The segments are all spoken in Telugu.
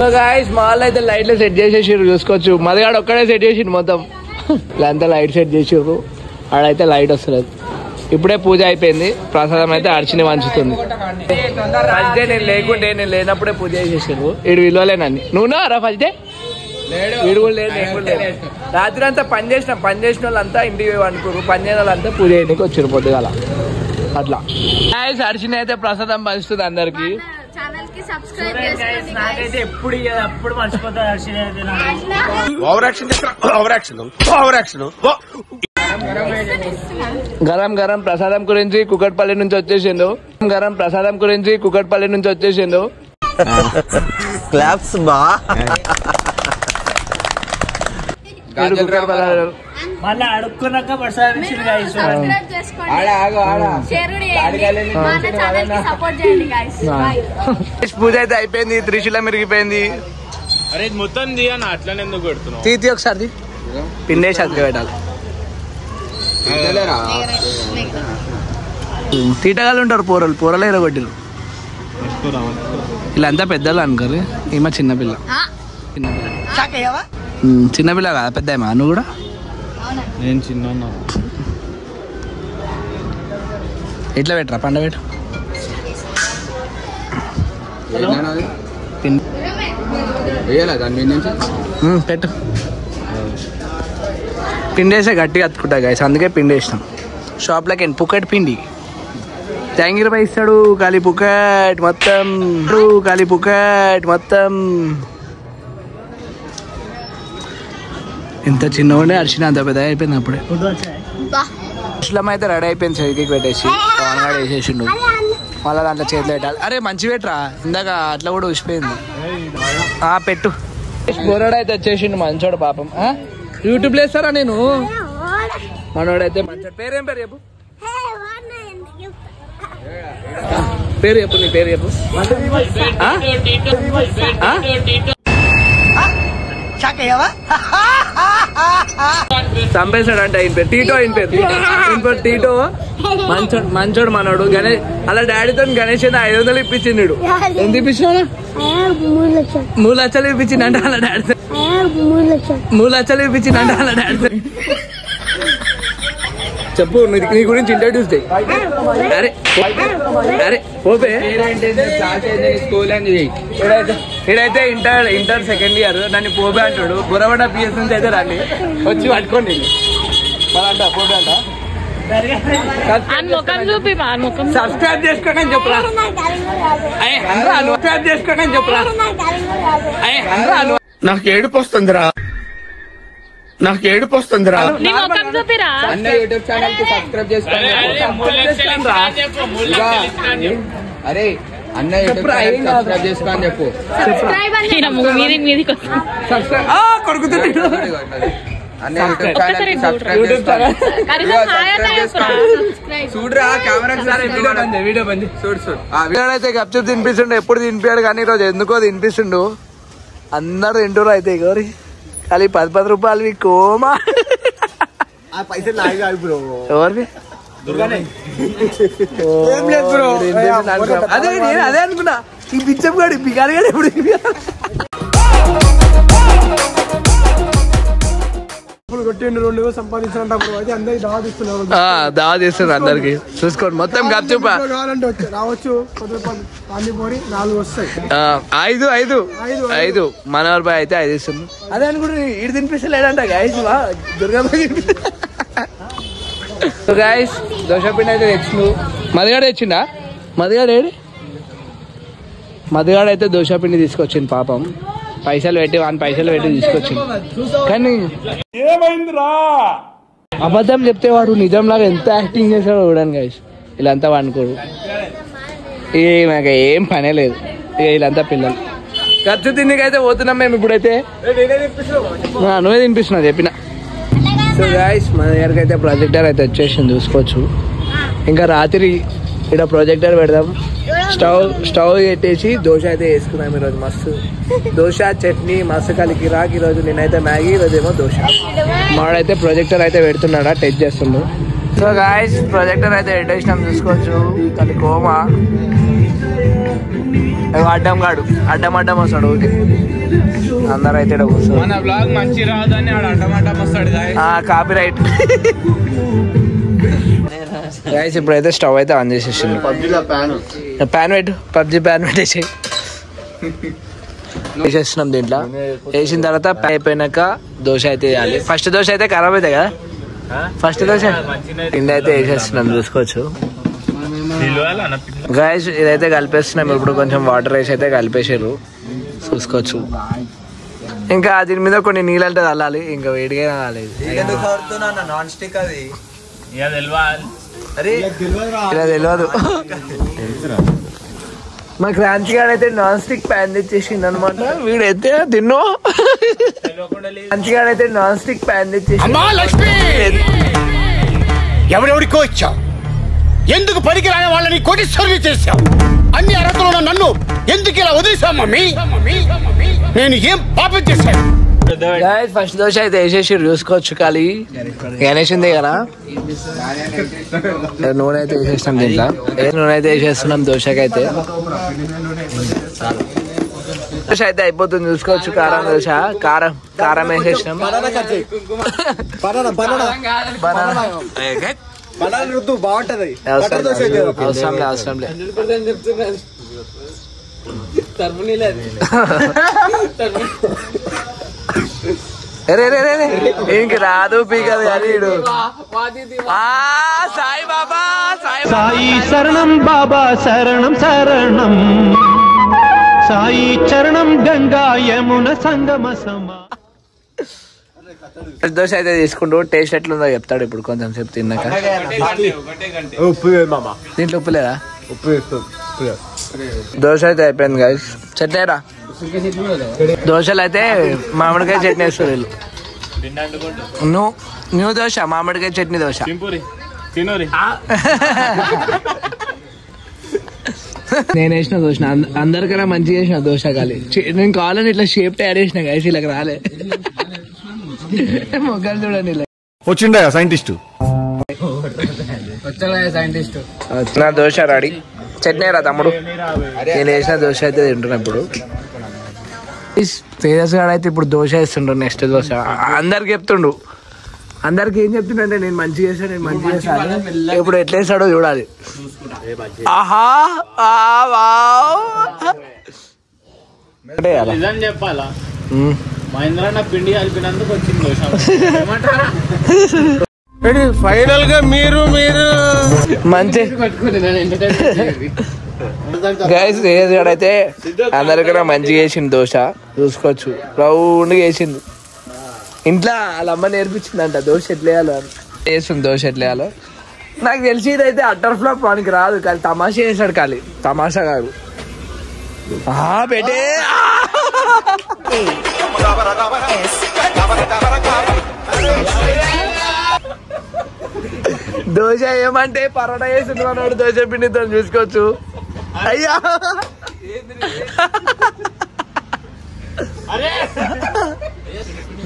సో గైస్ మాల్ అయితే లైట్లు సెట్ చేసేసారు చూసుకోవచ్చు. మదిగాడు ఒక్కడే సెట్ చేసిండు మొత్తం. అంతా లైట్ సెట్ చేసారు. ఆడైతే లైట్ వస్తలేదు. ఇప్పుడే పూజ అయిపోయింది. ప్రసాదం అయితే అర్చన వంచుతుంది. ఫస్ట్ డే నేను లేనప్పుడే పూజ చేసేసారు. వీడు విలువలేనని నువ్వు రా ఫస్ట్ డే. వీడు కూడా లేదు. రాత్రి అంతా పని చేసిన వాళ్ళంతా ఇంటికి అనుకోరు. పని చేయని వాళ్ళంతా పూజ చేయడానికి వచ్చారు పొద్దుగాల. అట్లా అర్చన అయితే ప్రసాదం పంచుతుంది అందరికి. గరం గరం ప్రసాదం గురించి కుకట్పల్లి నుంచి వచ్చేసిండు. క్లాప్స్ బా మళ్ళీ అడుక్కున్నాక పూజ అయితే అయిపోయింది. త్రిశూలం మిరిగిపోయింది. అరే మొత్తం దియనా అట్లనే ఎందుకు కొడుతున్నావు? తీతి ఒకసారి పిండేసి అతికి పెట్టాలి. తీటగాళ్ళు ఉంటారు పోరలు ఎరగొట్టిరు. వీళ్ళంతా పెద్దలు అనుకోరు. ఈమె చిన్నపిల్ల కదా పెద్ద. నువ్వు కూడా నేను చిన్న ఎట్లా పెట్టరా పండ పెట్టు. పెట్టు. పిండేసే గట్టిగా అతుకుంటా గైస్. అందుకే పిండేసినాం. షాప్లోకి పుక్కటి పిండి థ్యాంక్ రూపాయి ఇస్తాడు. ఖాళీ పుక్కట్ మొత్తం. ఇంత చిన్నవాడే అర్చన అంత పెద్ద అయిపోయింది. అప్పుడే ముస్లిం అయితే రెడీ అయిపోయింది. చదివికి పెట్టేసి పవన్గాడు వేసేసిండు. మళ్ళీ దాంట్లో చేతిలో పెట్టాలి. అరే మంచి పెట్టరా. ఇందాక అట్లా కూడా ఉసిపోయింది. పెట్టు. బోరాడు అయితే వచ్చేసిండు. మంచోడు పాపం. యూట్యూబ్లో వేస్తారా నేను. మనోడైతే మంచోడు. పేరేం పేరు చెప్పు. నీ పేరు చెప్పు. చంపేశాడంట. ఆయన పేరు టీటో. టీటో మంచోడు మనోడు. గణేష్ అలా డాడీతో గణేష్ 500 ఇప్పించిండు. ఎంత ఇప్పించినా 3 లక్షలు ఇప్పించిందంట అలా డాడీతో. 3 లక్షలు ఇప్పించిందంట అలా డాడీతో. చెప్పు నీ గురించి ఇంట్రడ్యూస్ చేయి. అరే ఓపే. ఇడైతే ఇంటర్ సెకండ్ ఇయర్. నన్ను పోపే అంటాడు. బురవడ పిఎస్ నుంచి అయితే రండి వచ్చి పట్టుకోండి. పోపే అంట. సబ్స్క్రైబ్ చేసుకోండి అని చెప్పురా. నాకు ఏడుపు వస్తుందిరా. అన్న యూట్యూబ్ ఛానల్ కి సబ్స్క్రైబ్ చేసుకోండి. అరే అన్న యూట్యూబ్ ఛానల్ సబ్స్క్రైబ్ చేసుకోని చెప్పు. చూడరా కెమెరా వీడియో బంది. అయితే గప్చుప్ తినిపిస్తుండు. ఎప్పుడు తినిపించాడు కానీ ఈరోజు ఎందుకో తినిపిస్తుండు. అందరు తింటారు. అయితే గౌరీ ఖాళీ 10 రూపాయలు కోమా. పైసలు నాయి కాదు బ్రో. ఎవరివి? అదే అనుకున్నా. ఈ బిచ్చం గాడు బిగాడు ఎప్పుడు దావా తీస్తున్నారు అందరికి. చూసుకోండి మొత్తం గప్చుప్ రావచ్చు. 5 మనోహర్ బాయ్ అయితే 5 ఇస్తుంది. అదే అనుకుంటే ఇటు తినిపిస్తలేడంట గాయస్. దుర్గాబాయ్ గాయస్ దోశపిండి అయితే తెచ్చిండు. మదిగాడు తెచ్చిండా? మదిగాడు అయితే దోశపిండి తీసుకొచ్చింది పాపం. పైసలు పెట్టి తీసుకొచ్చింది. కానీ ఏమైందిరా అబద్ధం చెప్తే వాడు నిజంలాగా ఎంత యాక్టింగ్ చేశాడో చూడండి గైస్. వీళ్ళంతా అనుకోడు. మాకు ఏం పనే లేదు. వీళ్ళంతా పిల్లలు. ఖర్చు తిండికైతే పోతున్నాం మేము ఇప్పుడైతే. నువ్వే తినిపిస్తున్నా చెప్పిన. సో గైస్ మన దగ్గరికి అయితే ప్రొజెక్టర్ అయితే వచ్చేసింది చూసుకోవచ్చు. ఇంకా రాత్రి ఇక్కడ ప్రొజెక్టర్ పెడదాం. స్టవ్ పెట్టేసి దోశ అయితే వేసుకున్నాం ఈరోజు. మస్తు దోశ చట్నీ మస్తు కలిగి రాకి. ఈరోజు నేనైతే మ్యాగీ, ఈరోజేమో దోశ. మాడైతే ప్రొజెక్టర్ అయితే పెడుతున్నాడా టెస్ట్ చేస్తుండు. సో గాయస్ ప్రొజెక్టర్ అయితే పెట్టేసినాం చూసుకోవచ్చు. అది కోమా అడ్డం అడ్డం వస్తాడు ఓకే అందరూ అయితే మన బ్లాగ్ మంచి రాదని ఆడు అడ్డం వస్తాడు కాపీ రైట్ గైస్ ఇప్పుడైతే స్టవ్ అయితే ఆన్ చేసేసిండు ప్యాన్ పెట్టు పబ్జి ప్యాన్ పెట్టేసి వేసేస్తున్నాం దీంట్లో వేసిన తర్వాత అయిపోయినాక దోశ అయితే వేయాలి ఫస్ట్ దోశ అయితే ఖరాబ్ అవుతాయి కదా ఫస్ట్ దోశ పిండి అయితే వేసేస్తున్నాం చూసుకోవచ్చు గైస్ ఇదైతే కలిపేస్తున్నాం ఇప్పుడు కొంచెం వాటర్ వేసి అయితే కలిపేసారు చూసుకోవచ్చు ఇంకా దీని మీద కొన్ని నీళ్ళు అంటే చల్లాలి ఇంకా వేడిగా కాలేదు నాన్ స్టిక్ అది ఇలా తెలియదు మా క్రాంతి గారు అయితే నాన్ స్టిక్ ప్యాన్ తెచ్చేసింది అనమాట వీడైతే తిన్నో క్రాంతి గారు అయితే నాన్ స్టిక్ ప్యాన్ తెచ్చేసి ఎవరెవరికో ఇచ్చావు ఎందుకు పనికిరాని వాళ్ళని కోటీశ్వరుని చేశావు అన్ని అర్హతలు నన్ను ఎందుకు ఇలా వదిలేశావు మమ్మీ నేను ఏం పాపం చేశాను ఫస్ట్ దోశ అయితే వేసేసి చూసుకోవచ్చు ఖాళీ గణేషింది కదా నూనె అయితే వేసేస్తున్నాం దీంట్లో నూనె అయితే వేసేస్తున్నాం దోశకైతే దోశ అయితే అయిపోతుంది చూసుకోవచ్చు కారం దోశ కారం వేసేసినాం బాగుంటది అవసరం ఇంక రాదు పీకదు కానీ సాయి బాబా సాయి శరణం బాబా శరణం శరణం సాయి చరణం గంగా యమున సంగమ సమా దోశ అయితే తీసుకుంటూ టేస్ట్ ఎట్లుందో చెప్తాడు ఇప్పుడు కొంచెం సేపు తిన్నాక దీంట్లో ఉప్పు లేదా దోశ అయితే అయిపోయింది గైస్ చట్నీ రా దోశలు అయితే మామిడికాయ చట్నీ వేస్తారు వీళ్ళు న్యూ దోశ మామిడికాయ చట్నీ దోశ నేను వేసిన దోశ అందరికన్నా మంచిగా వేసిన దోశ కాలి నేను కావాలని ఇట్లా షేప్ యాడ్ చేసిన గైస్ ఇలా రాలే మొక్కలు చూడండి వచ్చిండా సైంటిస్ట్ నా దోశ రెడీ చట్నీ రా తమ్ముడు నేను వేసిన దోశ అయితే తింటున్నా ఇప్పుడు తేజస్ గారు అయితే ఇప్పుడు దోశ వేస్తుండ్రు నెక్స్ట్ దోశ అందరికి చెప్తుండు అందరికి ఏం చెప్తుండే నేను మంచిగా చేశాను నేను మంచిగా చేశాను ఇప్పుడు ఎట్లా వేస్తాడో చూడాలి ఆహా చెప్పాలా మహేంద్ర పిండి కలిపినందుకు వచ్చింది దోశ ఫైనల్ గా మీరు మంచి గైస్ అయితే అందరికన్నా మంచిగా వేసింది దోశ చూసుకోవచ్చు రౌండ్గా వేసింది ఇంట్లో వాళ్ళ అమ్మ నేర్పించిందంట దోశ ఎట్లా వేయాలో వేస్తుంది దోశ ఎట్లా వేయాలో నాకు తెలిసి ఇదైతే అట్టర్ ఫ్లాప్ వానికి రాదు కానీ తమాషా వేసాడు ఖాళీ తమాషా కాదు బేటే దోశ ఏమంటే పరోటా వేసింది మనోడు దోశ పిండితో చూసుకోవచ్చు అయ్యా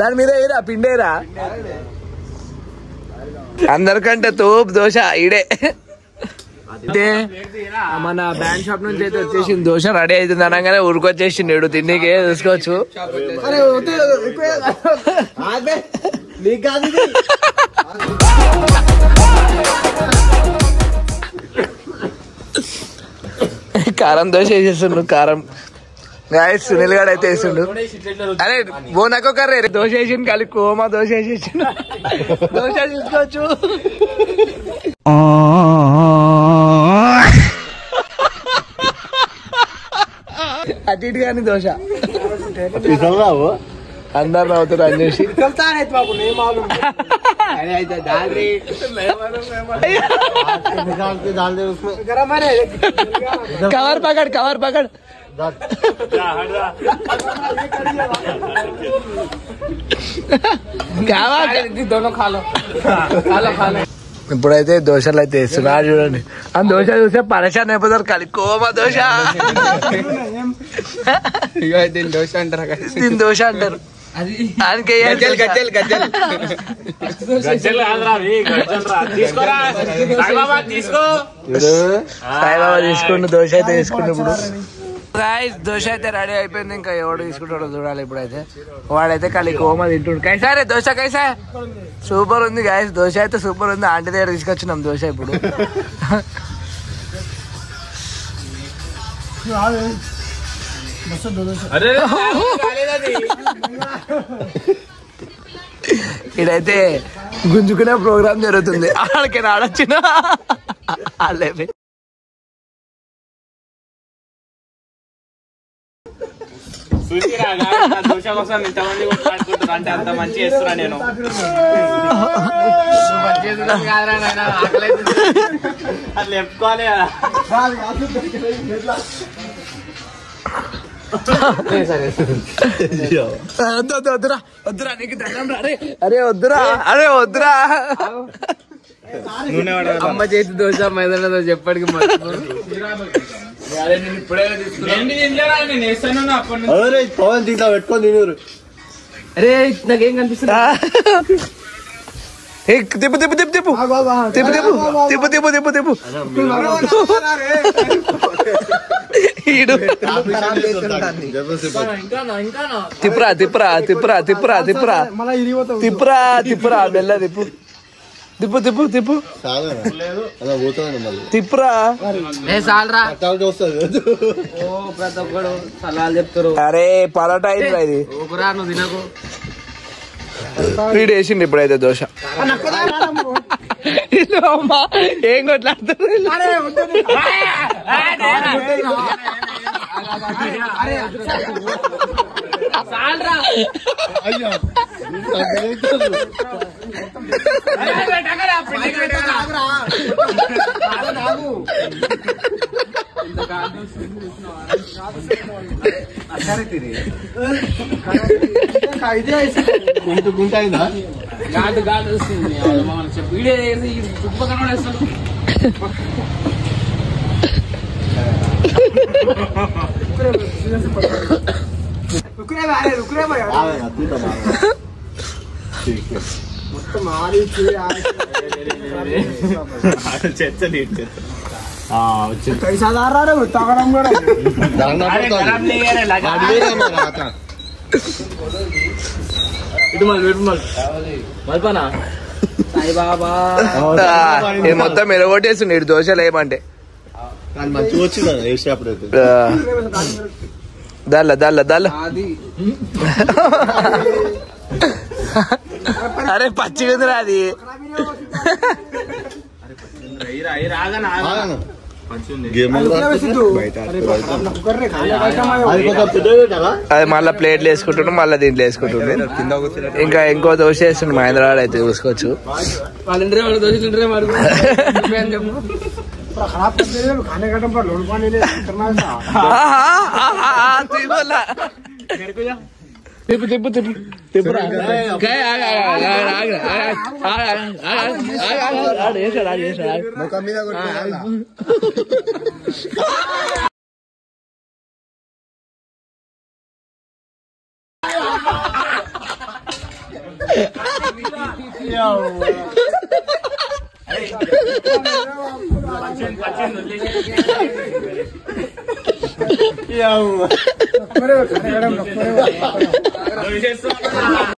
దాని మీద ఏరా పిండేరా అందరికంటే తోపు దోశ ఈడే అయితే మన బ్యాండ్ షాప్ నుంచి అయితే వచ్చేసింది దోశ రెడీ అవుతుంది అనగానే ఊరికొచ్చేసింది ఏడు తిండికే చూసుకోవచ్చు కారం దోశ వేసేస్తుండు కారం గాయస్ సునీల్ గారు అయితే వేస్తుండు అరే బోనాకో కర్రే దోశ వేసిండు ఖాళీ కోమా దోశ వేసేసిండు దోశ చూసుకోవచ్చు అటు ఇటు కానీ దోశ అందరు నవ్వుతారు అని చూసి కవర్ పకడ్ ఇప్పుడైతే దోశలు అయితే వేస్తున్నారు చూడండి ఆ దోశ చూస్తే పరేషాన్ అయిపోతారు ఖాళీ కోమా దోశ దోశ అంటారు దీని దోశ అంటారు సాయిబాబా తీసుకుంటూ దోశ అయితే వేసుకుంటూ ఇప్పుడు గాయ్స్ దోశ అయితే రెడీ అయిపోయింది. ఇంకా ఎవడు తీసుకుంటాడో చూడాలి. ఇప్పుడైతే వాడైతే ఖాళీ కోమా తింటుండు. కైసా రే దోశ కైసా? సూపర్ ఉంది గాయ్స్, దోశ అయితే సూపర్ ఉంది. ఆంటీ దగ్గర తీసుకొచ్చినాం దోశ ఇప్పుడు. ఇదైతే గుంజుకునే ప్రోగ్రామ్ జరుగుతుంది. ఆడకి ఆడొచ్చిన వాళ్ళే దోశ కోసం ఇంతమంది కొట్లాడుకుంటారు అంటే అంత మంచి చేస్తున్నా నేను. అట్లా చెప్పుకోవాలి కదా. వద్దురా వద్దురా నీకు దండం రా. అరే వద్దురా, అరే వద్దురా. అమ్మ చేతి దోశ మైదాన దోశ ఎప్పటికి పవన్ తింటా పెట్టుకొని తినరు. అరే నాకేం కనిపిస్తుంది? తిప్పు తిప్పు తిప్పు తిప్పు తిప్పు తిప్పు తిప్పు తిప్పు తిప్పు తిప్పురా తిప్పురా తిప్పురా తిప్పురా తిప్పురా తిప్పురా తిప్పురా మెల్ల తిప్పు తిప్పు తిప్పు తిప్పు తిప్పురా. ప్రతి ఒక్కడు సలహాలు చెప్తారు. అరే పరోటా అయింది ఇది. నువ్వు తినకు. వీడు వేసిండు ఇప్పుడైతే దోశ. అమ్మా ఏం కొట్లాడుతారు? గాడు గాడు వస్తుంది. వీడియో చుట్టుపక్కల వేస్తాడు. ఇది మొత్తం ఎరగొట్టేస్తుంది ఇటు దోశలు ఏమంటే. మంచిగా వచ్చింది వేసేటప్పుడు. దల్ల దల్ల దల్ల. అరే పచ్చిగా అది. అది మళ్ళా ప్లేట్లు వేసుకుంటుండే, మళ్ళీ దీంట్లో వేసుకుంటుండే. ఇంకా ఇంకో దోశ వేస్తుండే మహేంద్రవాడ అయితే చూసుకోవచ్చు. తిప్పు తిప్పు తిప్పు తిప్పురా.